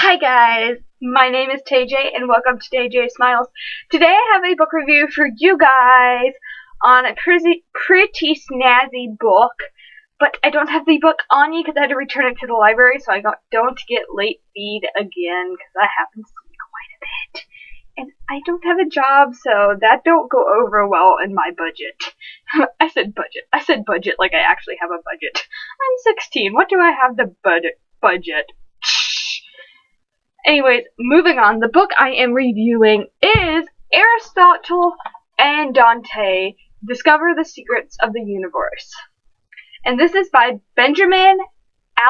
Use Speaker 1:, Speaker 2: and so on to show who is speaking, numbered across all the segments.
Speaker 1: Hi guys, my name is TJ and welcome to TJ Smiles. Today I have a book review for you guys on a pretty snazzy book, but I don't have the book on me because I had to return it to the library so I don't get late feed again because that happens to me quite a bit. And I don't have a job, so that don't go over well in my budget. I said budget like I actually have a budget. I'm 16, what do I have the budget? Anyways, moving on, the book I am reviewing is Aristotle and Dante Discover the Secrets of the Universe. And this is by Benjamin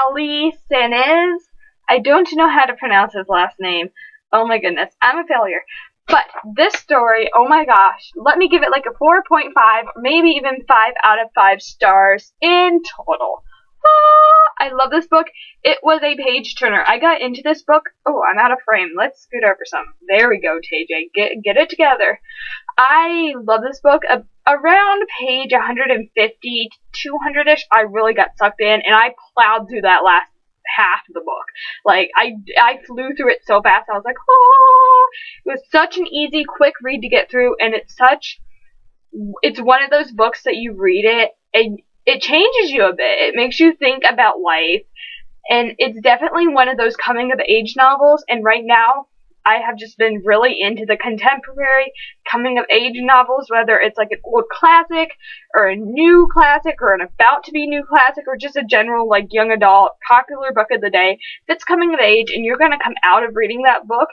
Speaker 1: Ali Saenz. I don't know how to pronounce his last name. Oh my goodness, I'm a failure. But this story, oh my gosh, let me give it like a 4.5, maybe even 5 out of 5 stars in total. I love this book. It was a page turner. I got into this book. Oh, I'm out of frame. Let's scoot over some. There we go, TJ. Get it together. I love this book. Around page 150 to 200-ish, I really got sucked in, and I plowed through that last half of the book. Like, I flew through it so fast. I was like, oh! It was such an easy, quick read to get through, and it's one of those books that you read it, and it changes you a bit. It makes you think about life. And it's definitely one of those coming of age novels. And right now, I have just been really into the contemporary coming of age novels, whether it's like an old classic or a new classic or an about to be new classic or just a general like young adult popular book of the day that's coming of age, and you're going to come out of reading that book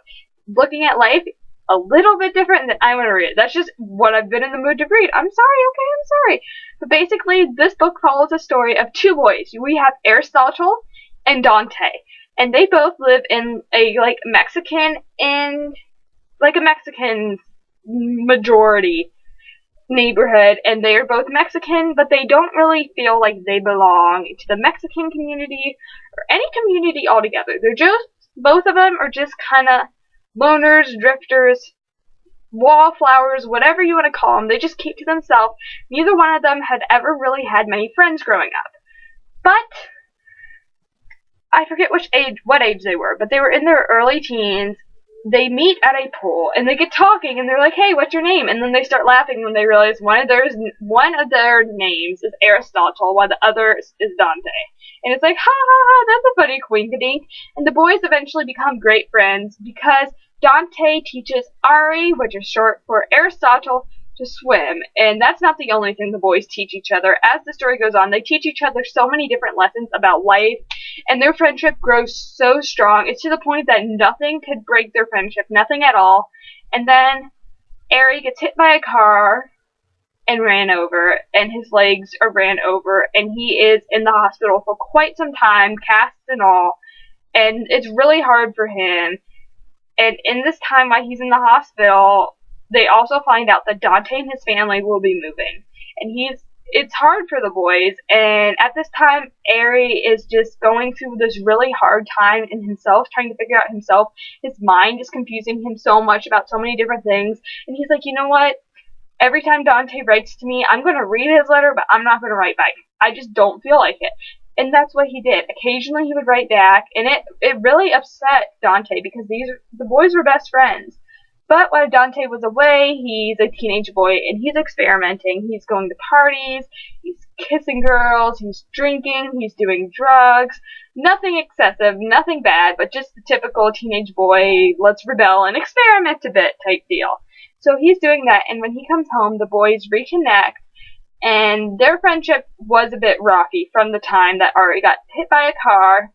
Speaker 1: looking at life a little bit different than I want to read it. That's just what I've been in the mood to read. I'm sorry. But basically, this book follows the story of two boys. We have Aristotle and Dante. And they both live in a, Mexican majority neighborhood. And they are both Mexican, but they don't really feel like they belong to the Mexican community or any community altogether. Both of them are just kind of loners, drifters, wallflowers, whatever you want to call them. They just keep to themselves. Neither one of them had ever really had many friends growing up. But I forget what age they were, but they were in their early teens. They meet at a pool and they get talking and they're like, "Hey, what's your name?" And then they start laughing when they realize one of their names is Aristotle while the other is Dante. And it's like, ha ha ha, that's a funny quinkadink. And the boys eventually become great friends because Dante teaches Ari, which is short for Aristotle, to swim. And that's not the only thing the boys teach each other. As the story goes on, they teach each other so many different lessons about life, and their friendship grows so strong. It's to the point that nothing could break their friendship, nothing at all. And then Ari gets hit by a car and ran over, and his legs are ran over, and he is in the hospital for quite some time, casts and all, and it's really hard for him. And in this time while he's in the hospital, they also find out that Dante and his family will be moving. And it's hard for the boys, and at this time, Ari is just going through this really hard time in himself, trying to figure out himself. His mind is confusing him so much about so many different things, and he's like, you know what? Every time Dante writes to me, I'm going to read his letter, but I'm not going to write back. I just don't feel like it. And that's what he did. Occasionally he would write back, and it really upset Dante because the boys were best friends. But while Dante was away, he's a teenage boy, and he's experimenting. He's going to parties, he's kissing girls, he's drinking, he's doing drugs. Nothing excessive, nothing bad, but just the typical teenage boy, let's rebel and experiment a bit type deal. So he's doing that, and when he comes home, the boys reconnect, and their friendship was a bit rocky from the time that Ari got hit by a car,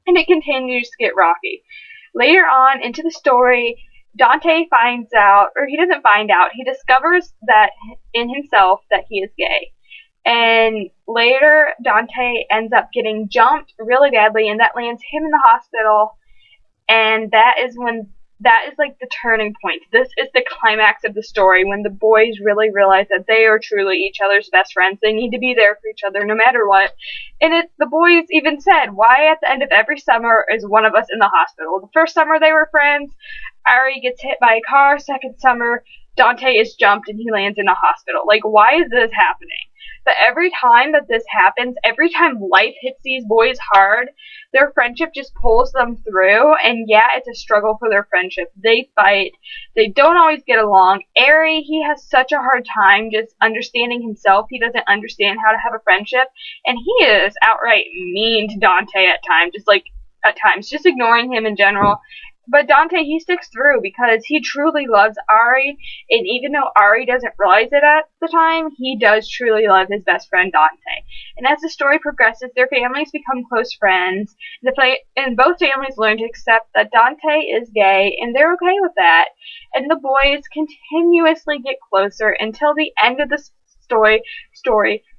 Speaker 1: and it continues to get rocky. Later on into the story, Dante finds out, or he doesn't find out, he discovers that in himself that he is gay. And later, Dante ends up getting jumped really badly, and that lands him in the hospital, and that is like the turning point. This is the climax of the story, when the boys really realize that they are truly each other's best friends. They need to be there for each other no matter what. And the boys even said, why at the end of every summer is one of us in the hospital? The first summer they were friends, Ari gets hit by a car. Second summer, Dante is jumped and he lands in a hospital. Like, why is this happening? But every time that this happens, every time life hits these boys hard, their friendship just pulls them through, and yeah, it's a struggle for their friendship. They fight. They don't always get along. Ari, he has such a hard time just understanding himself. He doesn't understand how to have a friendship, and he is outright mean to Dante at times, just ignoring him in general. But Dante, he sticks through because he truly loves Ari, and even though Ari doesn't realize it at the time, he does truly love his best friend Dante. And as the story progresses, their families become close friends, and both families learn to accept that Dante is gay, and they're okay with that. And the boys continuously get closer until the end of the story.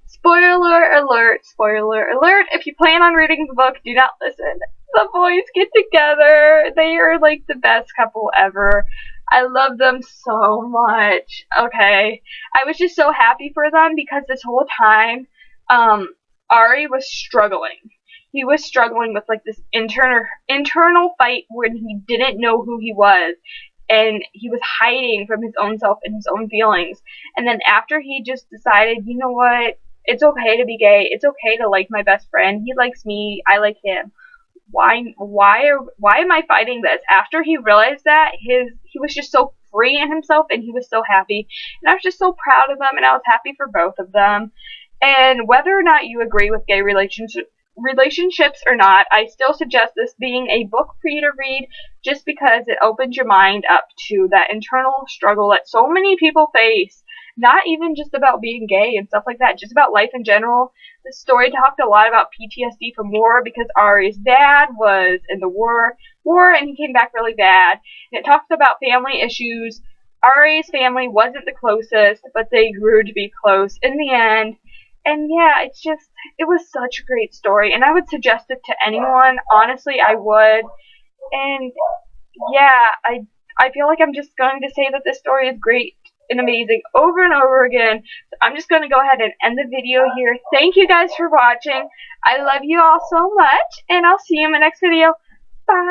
Speaker 1: Spoiler alert, spoiler alert. If you plan on reading the book, do not listen. The boys get together. They are like the best couple ever. I love them so much. Okay. I was just so happy for them because this whole time, Ari was struggling. He was struggling with like this internal fight when he didn't know who he was. And he was hiding from his own self and his own feelings. And then after he just decided, you know what? It's okay to be gay. It's okay to like my best friend. He likes me. I like him. Why am I fighting this? After he realized that, he was just so free in himself, and he was so happy. And I was just so proud of them, and I was happy for both of them. And whether or not you agree with gay relationships or not, I still suggest this being a book for you to read just because it opens your mind up to that internal struggle that so many people face. Not even just about being gay and stuff like that, just about life in general. This story talked a lot about PTSD from war because Ari's dad was in the war and he came back really bad. And it talks about family issues. Ari's family wasn't the closest, but they grew to be close in the end. And yeah, it was such a great story, and I would suggest it to anyone. Honestly, I would. And yeah, I feel like I'm just going to say that this story is great and amazing over and over again. So I'm just going to go ahead and end the video here. Thank you guys for watching. I love you all so much, and I'll see you in my next video. Bye!